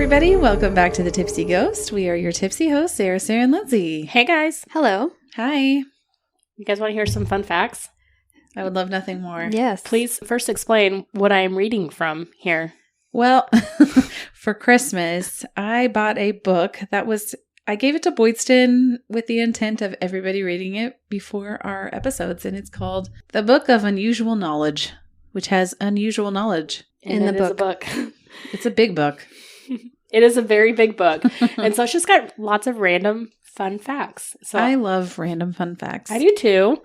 everybody. Welcome back to The Tipsy Ghost. We are your tipsy hosts, Sarah, and Lindsay. Hey, guys. Hello. Hi. You guys want to hear some fun facts? I would love nothing more. Yes. Please first explain what I am reading from here. Well, for Christmas, I bought a book I gave it to Boydston with the intent of everybody reading it before our episodes, and it's called The Book of Unusual Knowledge, which has unusual knowledge And in the it is a book. It's a big book. It is a very big book. And so it's just got lots of random fun facts. So I love random fun facts. I do too.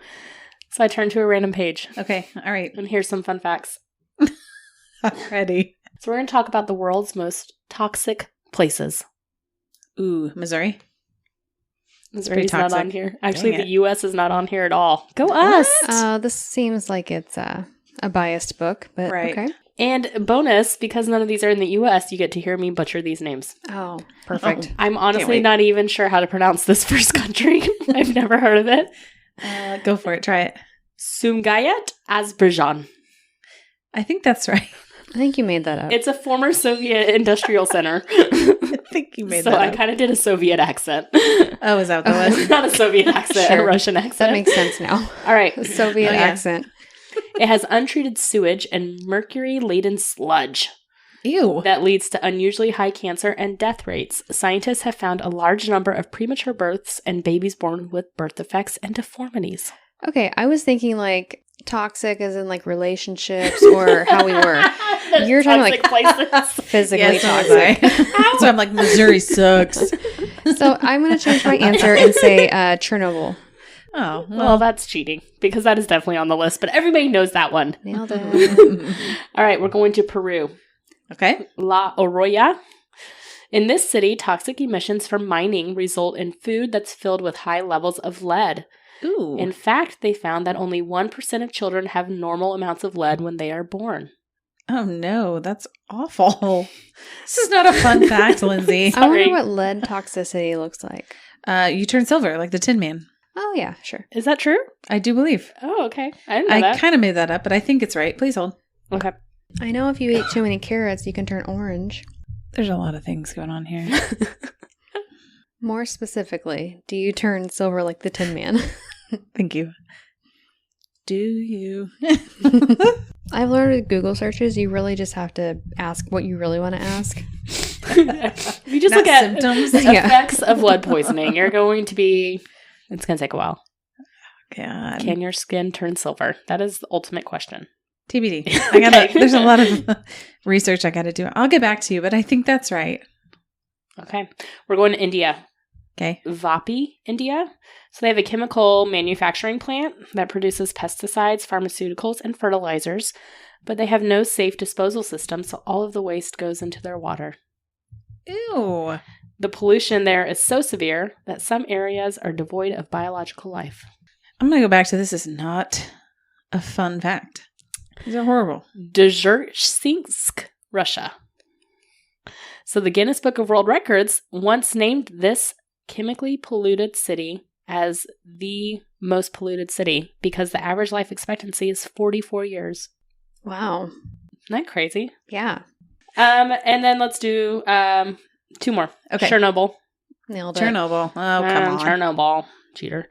So I turned to a random page. Okay, all right. And here's some fun facts. I'm ready. So we're going to talk about the world's most toxic places. Ooh, Missouri. Missouri's not toxic. on here. Actually, Dang it. the U.S. is not on here at all. Go us! This seems like it's a biased book, but Right. okay. And bonus, because none of these are in the U.S., you get to hear me butcher these names. Oh, perfect. I'm honestly wait. not even sure how to pronounce this first country. I've never heard of it. Go for it. Try it. Sumgayat, Azerbaijan. I think that's right. I think you made that up. It's a former Soviet industrial center. I think you made So that I up. kind of did a Soviet accent. Oh, is that what that was? Not a Soviet accent, a Sure. Russian accent. That makes sense now. All right. Soviet Oh, yeah. accent. It has untreated sewage and mercury-laden sludge Ew. that leads to unusually high cancer and death rates. Scientists have found a large number of premature births and babies born with birth defects and deformities. Okay, I was thinking like toxic as in like relationships or how we were. You're talking like places. physically Yes, so was toxic. I. So I'm like, Missouri sucks. So I'm going to change my answer and say Chernobyl. Oh, Well, that's cheating because that is definitely on the list, but everybody knows that one. Nailed it. All right, we're going to Peru. okay. La Oroya. In this city, toxic emissions from mining result in food that's filled with high levels of lead. Ooh. In fact, they found that only 1% of children have normal amounts of lead when they are born. Oh, no. That's awful. This is not a fun fact, Lindsay. I wonder Sorry. what lead toxicity looks like. You turn silver like the Tin Man. Oh, yeah, sure. Is that true? I do believe. Oh, okay. I didn't know I that. kind of made that up, but I think it's right. Please hold. Okay. I know if you eat too many carrots, you can turn orange. There's a lot of things going on here. More specifically, do you turn silver like the Tin Man? Thank you. Do you? I've learned with Google searches, you really just have to ask what you really want to ask. If you just Not look at symptoms. Yeah. effects of lead poisoning, you're going to be... It's going to take a while. God. Can your skin turn silver? That is the ultimate question. TBD. I gotta. Okay. There's a lot of research I gotta do. I'll get back to you, but I think that's right. Okay. We're going to India. Okay. Vapi, India. So they have a chemical manufacturing plant that produces pesticides, pharmaceuticals, and fertilizers, but they have no safe disposal system, so all of the waste goes into their water. Ew. The pollution there is so severe that some areas are devoid of biological life. I'm gonna go back to this is not a fun fact. These are horrible. Dzержinsk, Russia. So the Guinness Book of World Records once named this chemically polluted city as the most polluted city because the average life expectancy is 44 years. Wow. Isn't that crazy? Yeah. And then let's do two more. Okay. Chernobyl. Nailed it. Chernobyl. Oh, come on. Chernobyl. Cheater.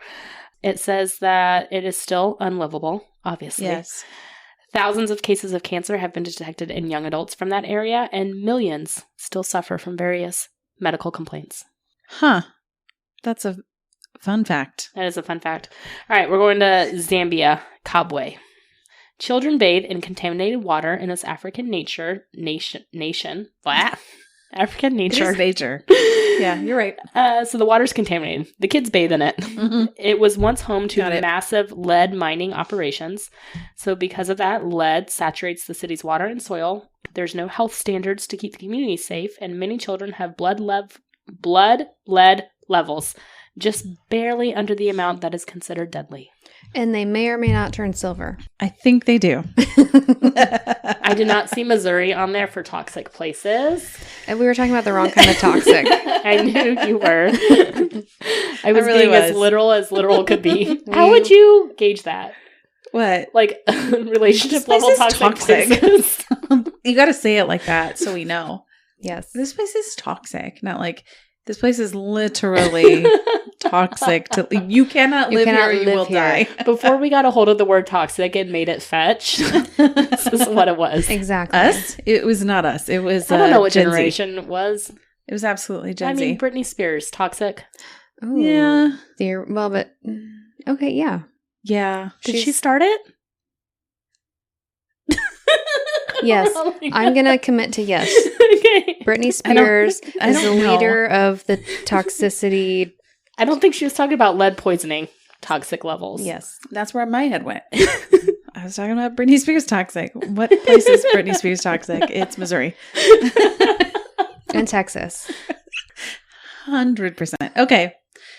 It says that it is still unlivable, obviously. Yes. Thousands of cases of cancer have been detected in young adults from that area, and millions still suffer from various medical complaints. Huh. That's a fun fact. That is a fun fact. All right, we're going to Zambia, Kabwe. Children bathe in contaminated water in this African nation. What? African It nature. is nature. Yeah, you're right. So the water's contaminated. The kids bathe in it. Mhm. It was once home to Got it. massive lead mining operations. So because of that, lead saturates the city's water and soil. There's no health standards to keep the community safe, and many children have blood lead levels just barely under the amount that is considered deadly. And they may or may not turn silver. I think they do. I did not see Missouri on there for toxic places. And we were talking about the wrong kind of toxic. I knew you were. I was really being was. as literal could be. How would you gauge that? What? Like relationship This place level is toxic toxic. places. You got to say it like that so we know. Yes. This place is toxic. Not like this place is literally toxic. You cannot live here or you will die. Before we got a hold of the word toxic and made it fetch, this is what it was. Exactly. Us? It was not us. It was I don't know what Gen generation Z. it was. It was absolutely Gen Z. I mean, Britney Spears, toxic. Ooh. Yeah. Well, but okay, yeah. Yeah. Did she start it? Yes. Oh I'm going to commit to yes. Okay. Britney Spears I is the don't know. leader of the toxicity. I don't think she was talking about lead poisoning toxic levels. Yes. That's where my head went. I was talking about Britney Spears toxic. What place is Britney Spears toxic? It's Missouri. And Texas. 100%. Okay.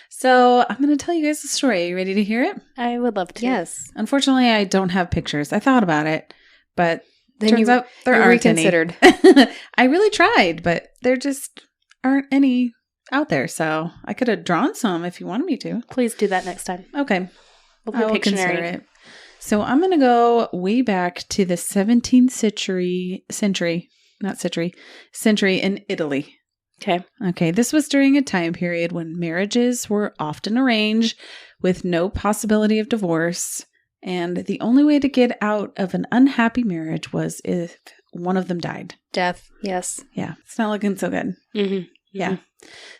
So I'm going to tell you guys a story. Are you ready to hear it? I would love to. Yes. Unfortunately, I don't have pictures. I thought about it, but Then turns out there you aren't reconsidered. any. I really tried, but there just aren't any out there. So I could have drawn some if you wanted me to. Please do that next time. Okay. We'll I be will consider Pictionary. it. So I'm going to go way back to the 17th century in Italy. Okay. Okay, this was during a time period when marriages were often arranged with no possibility of divorce, and the only way to get out of an unhappy marriage was if one of them died. Death. Yes. Yeah, it's not looking so good. Mm-hmm. Yeah.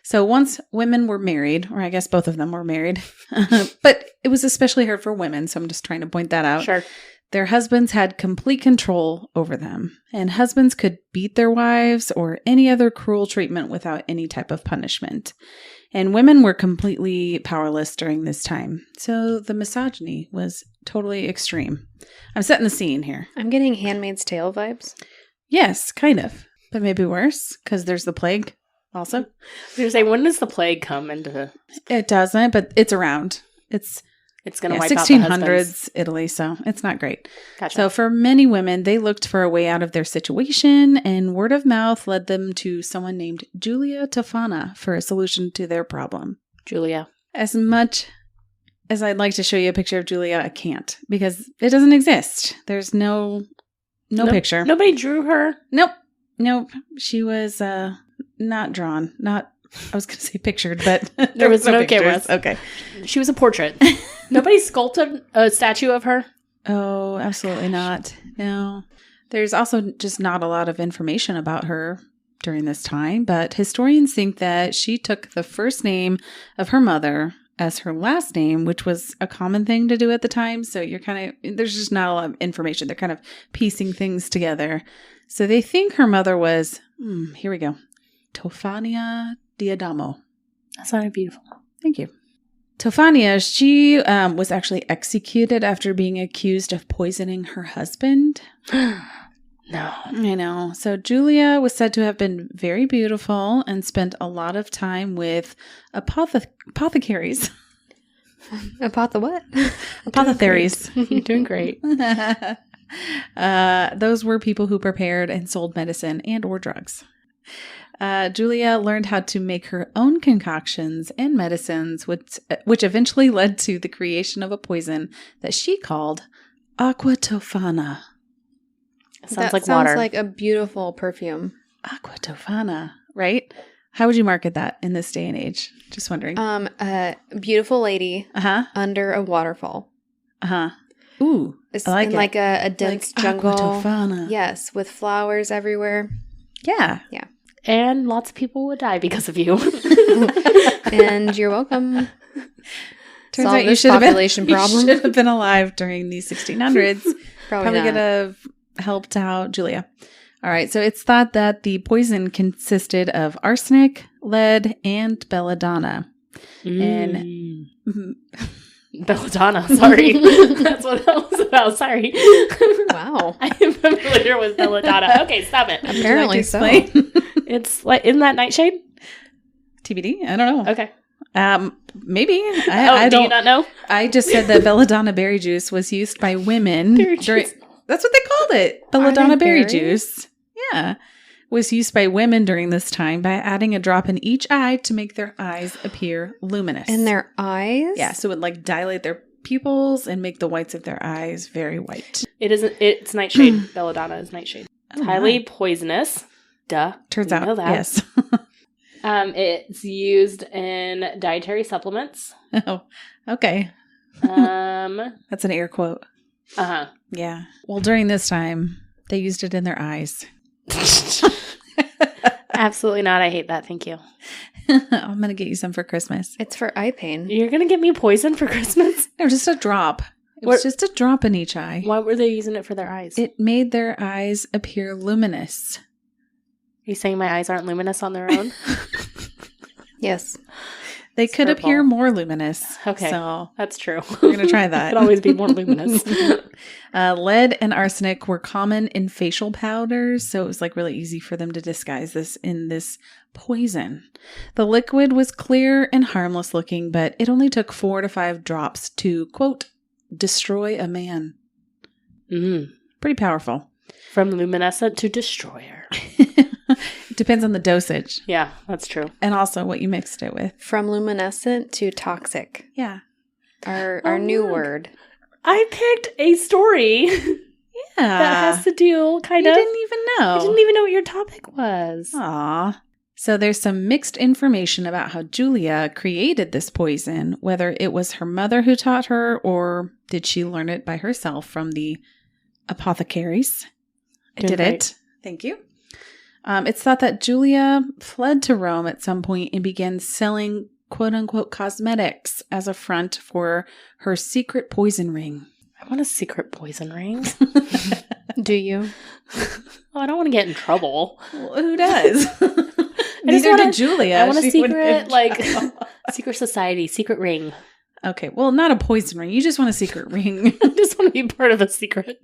So once women were married, or I guess both of them were married, but it was especially hard for women, so I'm just trying to point that out. Sure. Their husbands had complete control over them, and husbands could beat their wives or any other cruel treatment without any type of punishment. And women were completely powerless during this time. So the misogyny was totally extreme. I'm setting the scene here. I'm getting Handmaid's Tale vibes. Yes, kind of, but maybe worse because there's the plague also. I was going to say, when does the plague come into... It doesn't, but it's around. It's going to wipe out the husbands. 1600s Italy, so it's not great. Gotcha. So for many women, they looked for a way out of their situation, and word of mouth led them to someone named Giulia Tofana for a solution to their problem. Giulia. As much as I'd like to show you a picture of Giulia, I can't because it doesn't exist. There's no picture. Nobody drew her. Nope. She was not drawn. I was going to say pictured, but There was no pictures. cameras. Okay. She was a portrait. Nobody sculpted a statue of her. Oh, absolutely not. No. There's also just not a lot of information about her during this time, but historians think that she took the first name of her mother as her last name, which was a common thing to do at the time. So there's just not a lot of information. They're kind of piecing things together. So they think her mother was, here we go, Tofania Diadamo. That sounded beautiful. Thank you. Tofania, she was actually executed after being accused of poisoning her husband. No. I know. So Giulia was said to have been very beautiful and spent a lot of time with apothecaries. What? Apothecaries. You're doing great. Those were people who prepared and sold medicine and or drugs. Giulia learned how to make her own concoctions and medicines, which eventually led to the creation of a poison that she called Aqua Tofana. Sounds like water. Sounds like a beautiful perfume. Aqua Tofana, right? How would you market that in this day and age? Just wondering. A beautiful lady under a waterfall. Ooh, It's I like in it. like a dense jungle. Aqua Tofana. Yes, with flowers everywhere. Yeah. And lots of people would die because of you. And you're welcome. Turns Solve out you this should have population problem. You should have been alive during the 1600s. Probably could not. have helped out Giulia. All right. So it's thought that the poison consisted of arsenic, lead, and belladonna. And belladonna, sorry. That's what that was about. Sorry. Wow. I am familiar with belladonna. Okay, stop it. Apparently so. It's like, isn't that nightshade? TBD? I don't know. Okay. Maybe. I do you not know? I just said that belladonna berry juice was used by women. That's what they called it. Belladonna berry juice. Yeah. Was used by women during this time by adding a drop in each eye to make their eyes appear luminous. In their eyes? Yeah. So it would dilate their pupils and make the whites of their eyes very white. It's nightshade. Belladonna is nightshade. It's highly poisonous. Duh. Turns You out, know that. yes. It's used in dietary supplements. Oh, okay. Uh-huh. That's an air quote. Yeah. Well, during this time, they used it in their eyes. Absolutely not. I hate that. Thank you. I'm going to get you some for Christmas. It's for eye pain. You're going to get me poison for Christmas? No, just a drop. It was just a drop in each eye. Why were they using it for their eyes? It made their eyes appear luminous. Are you saying my eyes aren't luminous on their own? Yes. They could purple. appear more luminous. Okay. So That's true. we're going to try that. Could always be more luminous. Lead and arsenic were common in facial powders, so it was like really easy for them to disguise this in this poison. The liquid was clear and harmless looking, but it only took 4 to 5 drops to, quote, destroy a man. Pretty powerful. From luminescent to destroyer. It depends on the dosage. Yeah, that's true. And also what you mixed it with. From luminescent to toxic. Yeah. Our new look. word. I picked a story that has to do kind You of. didn't even know. I didn't even know what your topic was. Aw. So there's some mixed information about how Giulia created this poison, whether it was her mother who taught her or did she learn it by herself from the apothecaries. I Doing did great. it. Thank you. It's thought that Giulia fled to Rome at some point and began selling quote-unquote cosmetics as a front for her secret poison ring. I want a secret poison ring. Do you? Oh, I don't want to get in trouble. Well, who does? Neither wanna- did Giulia. I want a She wouldn't secret, give like, trouble. secret society, secret ring. Okay, well, not a poison ring. You just want a secret ring. I just want to be part of a secret.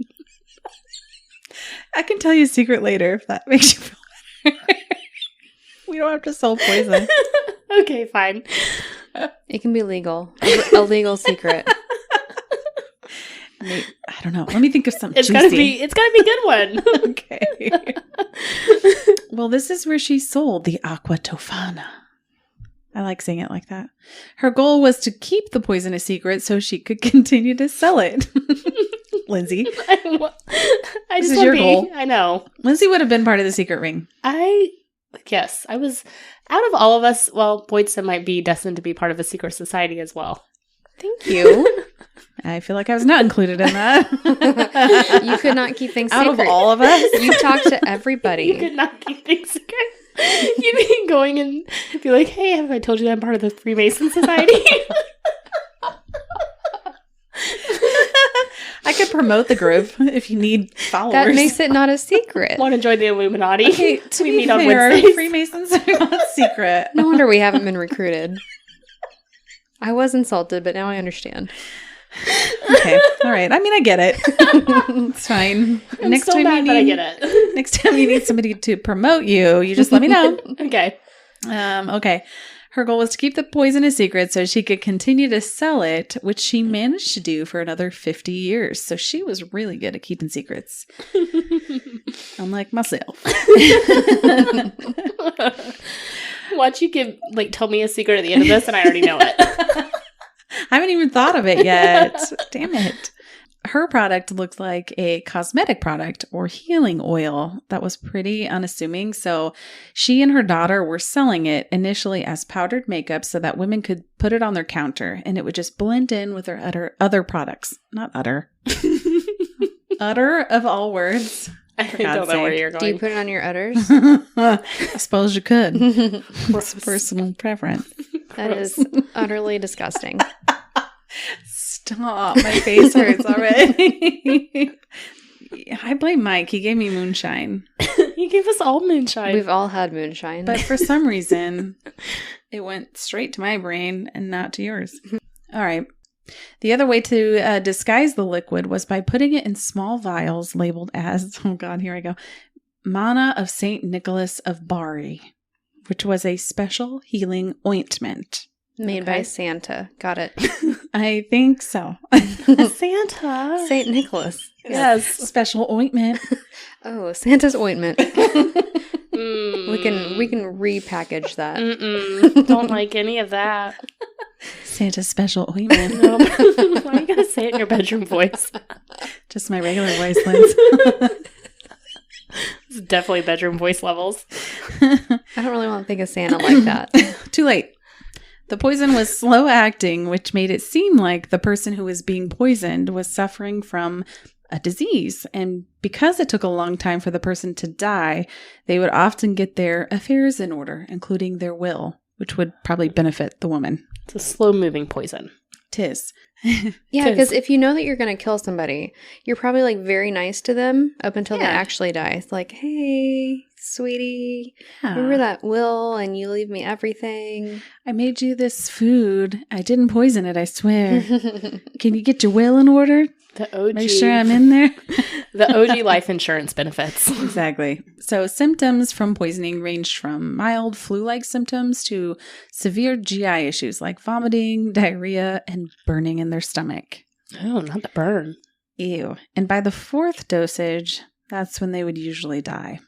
I can tell you a secret later if that makes you feel better. We don't have to sell poison. Okay, fine. It can be legal. A legal secret. I don't know. Let me think of something It's juicy. gotta be a good one. Okay. Well, this is where she sold the Aqua Tofana. I like saying it like that. Her goal was to keep the poison a secret so she could continue to sell it. Lindsay. I This just is want your to be. goal. I know. Lindsay would have been part of the secret ring. Yes, I was out of all of us. Well, Boydson might be destined to be part of a secret society as well. Thank you. I feel like I was not included in that. You could not keep things Out secret. of all of us. You talk to everybody. You could not keep things secret. You'd be going and be like, "Hey, have I told you that I'm part of the Freemason Society?" I could promote the group if you need followers. That makes it not a secret. Want to join the Illuminati? Okay, to we be meet on fair, Wednesdays. Freemasons are not secret. No wonder we haven't been recruited. I was insulted, but now I understand. Okay, all right. I mean, I get it. It's fine. I'm so mad that I get it. Next time you need somebody to promote you, you just let me know. Okay. Okay. Her goal was to keep the poison a secret so she could continue to sell it, which she managed to do for another 50 years. So she was really good at keeping secrets. Unlike myself. Watch you tell me a secret at the end of this and I already know it. I haven't even thought of it yet. Damn it. Her product looked like a cosmetic product or healing oil that was pretty unassuming. So she and her daughter were selling it initially as powdered makeup so that women could put it on their counter and it would just blend in with their other products. Not utter. Utter of all words. I don't know where you're going. Do you put it on your udders? I suppose you could. It's personal preference. That is utterly disgusting. Stop. My face hurts already. I blame Mike. He gave me moonshine. He gave us all moonshine. We've all had moonshine. But for some reason, it went straight to my brain and not to yours. All right. The other way to disguise the liquid was by putting it in small vials labeled as, oh God, here I go, Manna of St. Nicholas of Bari, which was a special healing ointment. Made by Santa. Got it. I think so. Santa. St. Nicholas. Yes. Special ointment. Oh, Santa's ointment. Mm. We can repackage that. Mm-mm. Don't like any of that. Santa's special ointment. No. Why are you gonna say it in your bedroom voice? Just my regular voice, Liz. It's Definitely bedroom voice levels. I don't really want to think of Santa like that. Too late. The poison was slow acting, which made it seem like the person who was being poisoned was suffering from a disease. And because it took a long time for the person to die, they would often get their affairs in order, including their will, which would probably benefit the woman. It's a slow-moving poison. Tis. Yeah, because if you know that you're going to kill somebody, you're probably like very nice to them up until they actually die. It's like, hey, sweetie, remember that will and you leave me everything? I made you this food. I didn't poison it, I swear. Can you get your will in order? The OG. Make sure I'm in there. The OG life insurance benefits. Exactly. So symptoms from poisoning ranged from mild flu-like symptoms to severe GI issues like vomiting, diarrhea, and burning in their stomach. Oh, not the burn. Ew. And by the 4th dosage, that's when they would usually die.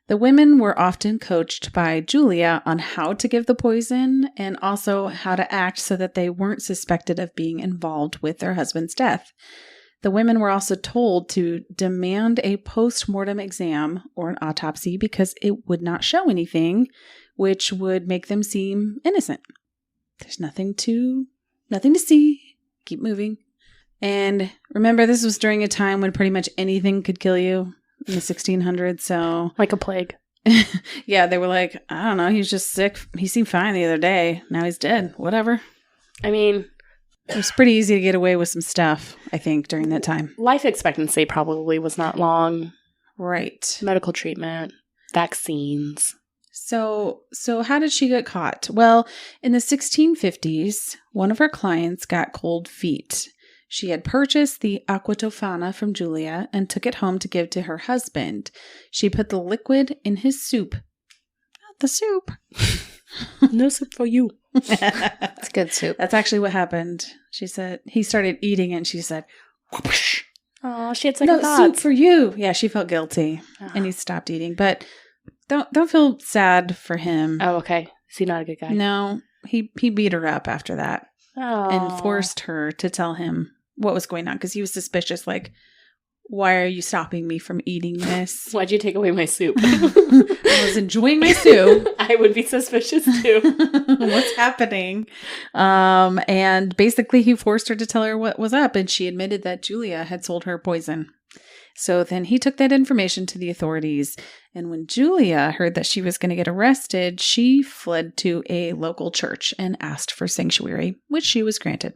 The women were often coached by Giulia on how to give the poison and also how to act so that they weren't suspected of being involved with their husband's death. The women were also told to demand a post-mortem exam or an autopsy because it would not show anything, which would make them seem innocent. There's nothing to see. Keep moving. And remember, this was during a time when pretty much anything could kill you. In the 1600s, so... Like a plague. Yeah, they were like, I don't know, he was just sick. He seemed fine the other day. Now he's dead. Whatever. I mean... It was pretty easy to get away with some stuff, I think, during that time. Life expectancy probably was not long. Right. Medical treatment. Vaccines. So how did she get caught? Well, in the 1650s, one of her clients got cold feet. She had purchased the Aqua Tofana from Giulia and took it home to give to her husband. She put the liquid in his soup. Not the soup. No soup for you. It's good soup. That's actually what happened. She said, he started eating it and she said, whoosh. Oh, she had second thoughts. No, soup for you. Yeah, she felt guilty and he stopped eating. But don't feel sad for him. Oh, okay. Is he not a good guy? No, he beat her up after that and forced her to tell him what was going on because he was suspicious. Like, why are you stopping me from eating this? Why'd you take away my soup? I was enjoying my soup. I would be suspicious too. What's happening? And basically he forced her to tell her what was up, and she admitted that Giulia had sold her poison. So then he took that information to the authorities, and when Giulia heard that she was going to get arrested, she fled to a local church and asked for sanctuary, which she was granted.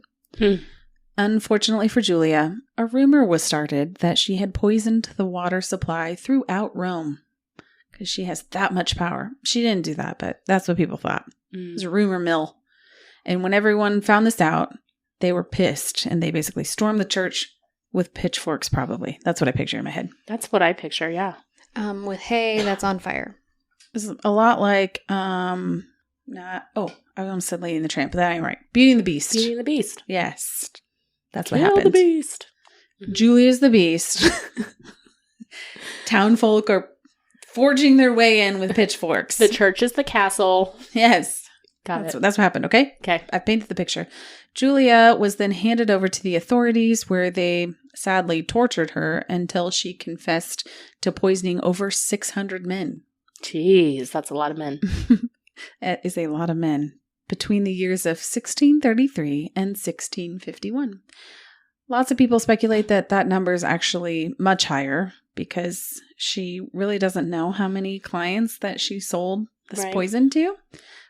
Unfortunately for Giulia, a rumor was started that she had poisoned the water supply throughout Rome because she has that much power. She didn't do that, but that's what people thought. It was a rumor mill. And when everyone found this out, they were pissed and they basically stormed the church with pitchforks, probably. That's what I picture in my head. That's what I picture, yeah. With hay that's on fire. It's a lot like, I almost said Lady and the Tramp, but that ain't right. Beauty and the Beast. Beauty and the Beast. Yes. That's what Kill happened. the beast. Julia's the beast. Townfolk are forging their way in with pitchforks. The church is the castle. Yes. That's That's what happened, okay? Okay. I've painted the picture. Julia was then handed over to the authorities where they sadly tortured her until she confessed to poisoning over 600 men. Jeez, that's a lot of men. That is a lot of men. Between the years of 1633 and 1651. Lots of people speculate that that number is actually much higher because she really doesn't know how many clients that she sold this poison to.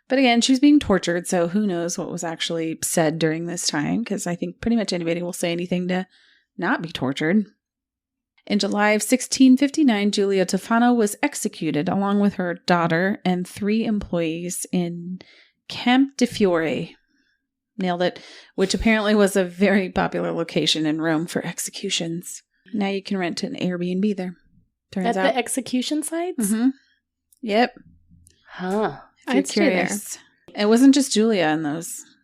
But again, she was being tortured, so who knows what was actually said during this time, because I think pretty much anybody will say anything to not be tortured. In July of 1659, Giulia Tofana was executed along with her daughter and 3 employees in Camp de Fiore, nailed it, which apparently was a very popular location in Rome for executions. Now you can rent an Airbnb there. Turns out. At the execution sites? Mm-hmm. Yep. Huh. If you're curious. It wasn't just Giulia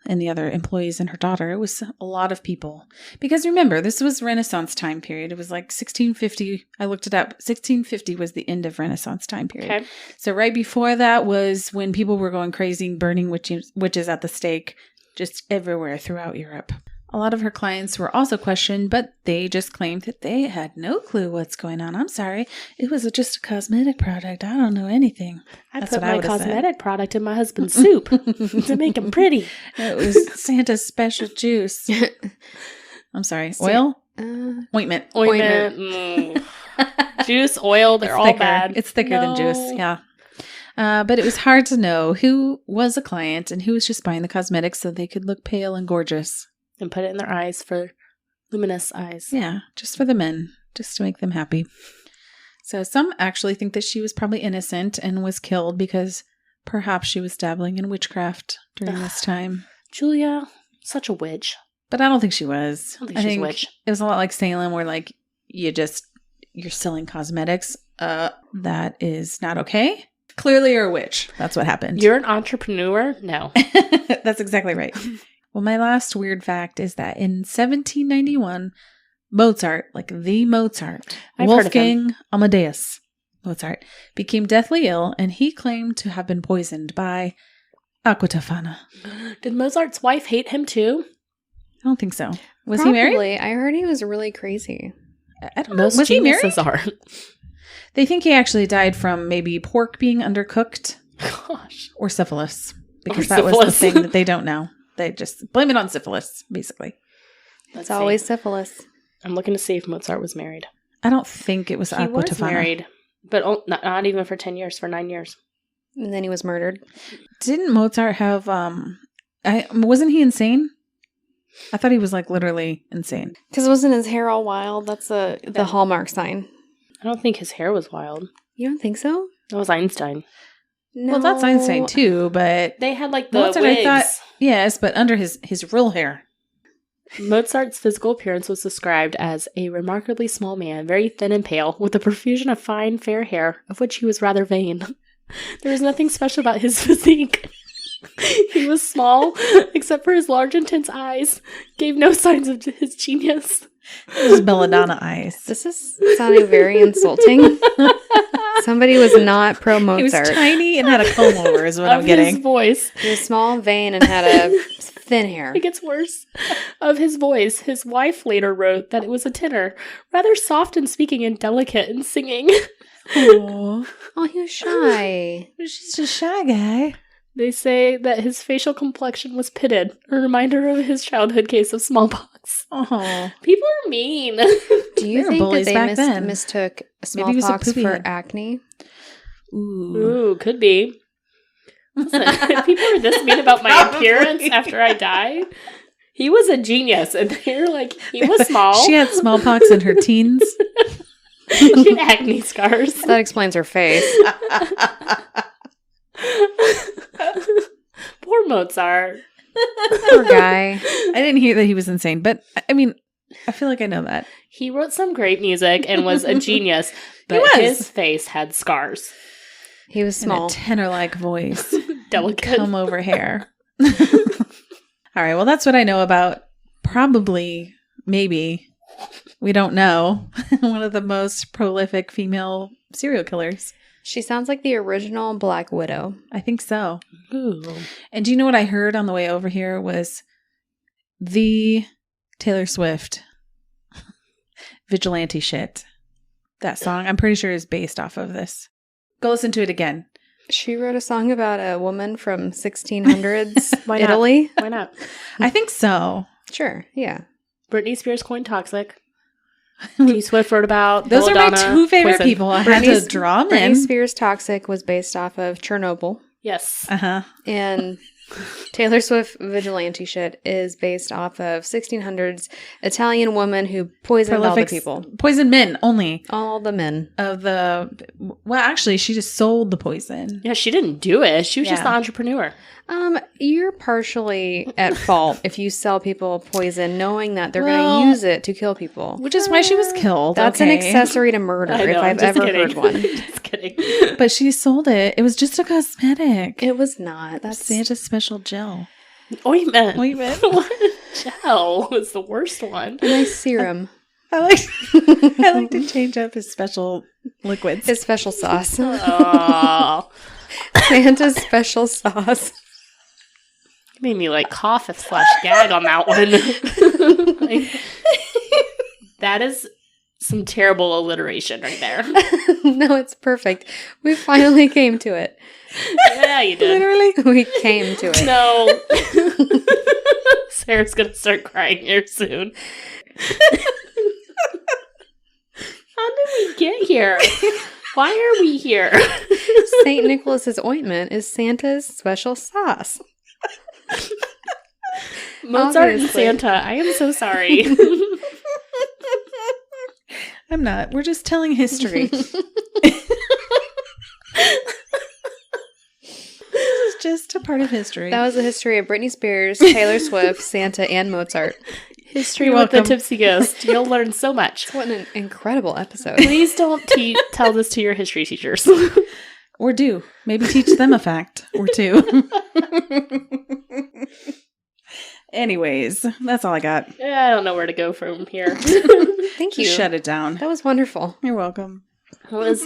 and the other employees and her daughter. It was a lot of people. Because remember, this was Renaissance time period. It was like 1650. I looked it up. 1650 was the end of Renaissance time period. Okay. So right before that was when people were going crazy and burning witches at the stake just everywhere throughout Europe. A lot of her clients were also questioned, but they just claimed that they had no clue what's going on. I'm sorry. It was just a cosmetic product. I don't know anything. Put my cosmetic product in my husband's soup to make him pretty. It was Santa's special juice. I'm sorry. Oil? Ointment. Juice, oil, they're all thicker. bad. It's thicker than juice. Yeah. But it was hard to know who was a client and who was just buying the cosmetics so they could look pale and gorgeous. And put it in their eyes for luminous eyes. Yeah, just for the men, just to make them happy. So some actually think that she was probably innocent and was killed because perhaps she was dabbling in witchcraft during this time. Giulia, such a witch. But I don't think she was. I don't think she's a witch. It was a lot like Salem where like you're selling cosmetics. That is not okay. Clearly you're a witch. That's what happened. You're an entrepreneur? No. That's exactly right. Well, my last weird fact is that in 1791, Mozart, like the Mozart, Wolfgang Amadeus Mozart, became deathly ill, and he claimed to have been poisoned by Aqua Tofana. Did Mozart's wife hate him too? I don't think so. Was Probably. he married? I heard he was really crazy. I don't know. Was he married? Are. They think he actually died from maybe pork being undercooked. Gosh. Or syphilis. Because that was the thing that they don't know. They just blame it on syphilis, basically. It's always syphilis. I'm looking to see if Mozart was married. I don't think it was Aqua Tofana. He was married, but not even for 10 years, for 9 years. And then he was murdered. Didn't Mozart have, wasn't he insane? I thought he was like literally insane. Because wasn't his hair all wild? That's the Hallmark sign. I don't think his hair was wild. You don't think so? That was Einstein. No. Well, that's Einstein too, but they had like the Mozart, wigs. I thought, yes, but under his real hair. Mozart's physical appearance was described as a remarkably small man, very thin and pale, with a profusion of fine, fair hair, of which he was rather vain. There was nothing special about his physique. He was small, except for his large, intense eyes, gave no signs of his genius. His belladonna eyes. This is sounding very insulting. Somebody was not pro Mozart. He was tiny and had a comb over is what I'm getting. His voice. He was small, vain, and had a thin hair. It gets worse. Of his voice, his wife later wrote that it was a tenor, rather soft in speaking and delicate in singing. Oh, he was shy. She's just a shy guy. They say that his facial complexion was pitted, a reminder of his childhood case of smallpox. Oh, people are mean. Do you think that they mistook smallpox for acne? Ooh, could be. Listen, if people are this mean about my appearance after I die, he was a genius, and they're like, he was small. She had smallpox in her teens. She had acne scars. That explains her face. Poor Mozart. Poor guy. I didn't hear that he was insane, but I mean, I feel like I know that. He wrote some great music and was a genius, but his face had scars. He was small. And a tenor-like voice. Delicate. Comb over hair. All right, well, that's what I know about probably, maybe, we don't know, one of the most prolific female serial killers. She sounds like the original Black Widow. I think so. Ooh. And do you know what I heard on the way over here was the Taylor Swift Vigilante Shit. That song, I'm pretty sure, is based off of this. Go listen to it again. She wrote a song about a woman from 1600s Italy. Why not? I think so. Sure, yeah. Britney Spears coined toxic. T. Swift wrote about those are my two favorite people. I had to draw them in. Britney Spears' Toxic was based off of Chernobyl. Yes. Uh-huh. And Taylor Swift Vigilante Shit is based off of 1600s Italian woman who poisoned all the people. Poisoned men only. All the men. Well, actually, she just sold the poison. Yeah, she didn't do it. She was just the entrepreneur. You're partially at fault if you sell people poison knowing that they're going to use it to kill people. Which is why she was killed. That's an accessory to murder, if I've ever heard one. Just kidding. But she sold it. It was just a cosmetic. It was not. That's Santa's special gel. Ointment. What? Gel was the worst one. a nice serum. I like to change up his special liquids. His special sauce. Oh. Santa's special sauce. Made me like cough / gag on that one. Like, that is some terrible alliteration right there. No, it's perfect. We finally came to it. Yeah, you did. Literally, we came to it. No. Sarah's going to start crying here soon. How did we get here? Why are we here? St. Nicholas's ointment is Santa's special sauce. Mozart Obviously. and Santa. I am so sorry. I'm not. We're just telling history. This is just a part of history. That was the history of Britney Spears, Taylor Swift, Santa, and Mozart. History You're with the welcome. Tipsy Ghost. You'll learn so much. What an incredible episode. Please don't tell this to your history teachers. Or do. Maybe teach them a fact or two. Anyways, that's all I got. I don't know where to go from here. Thank you. Just shut it down. That was wonderful. You're welcome. It was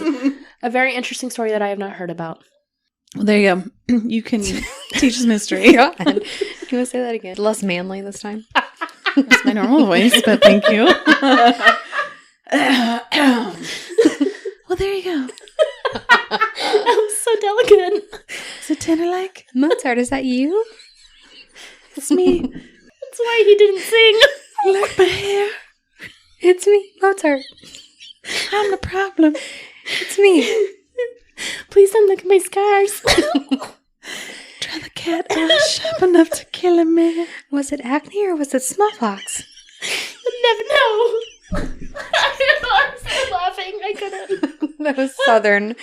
a very interesting story that I have not heard about. Well, there you go. You can teach us mystery. Go ahead. You want to say that again? Less manly this time. That's my normal voice, but thank you. Well, there you go. That was so delicate. Is it tenor-like? Mozart, is that you? It's me. That's why he didn't sing. You like my hair? It's me, Mozart. I'm the problem. It's me. Please don't look at my scars. Try the cat eye sharp enough to kill a man. Was it acne or was it smallpox? Never know. I'm still laughing. I couldn't. That was southern.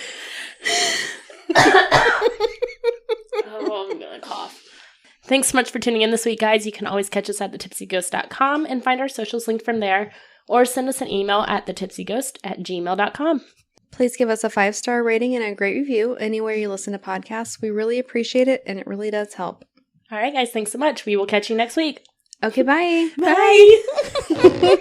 Oh, I'm gonna cough. Thanks so much for tuning in this week, guys. You can always catch us at thetipsyghost.com and find our socials linked from there, or send us an email at thetipsyghost@gmail.com. Please give us a 5-star rating and a great review anywhere you listen to podcasts. We really appreciate it, and it really does help. All right, guys. Thanks so much. We will catch you next week. Okay, bye. Bye.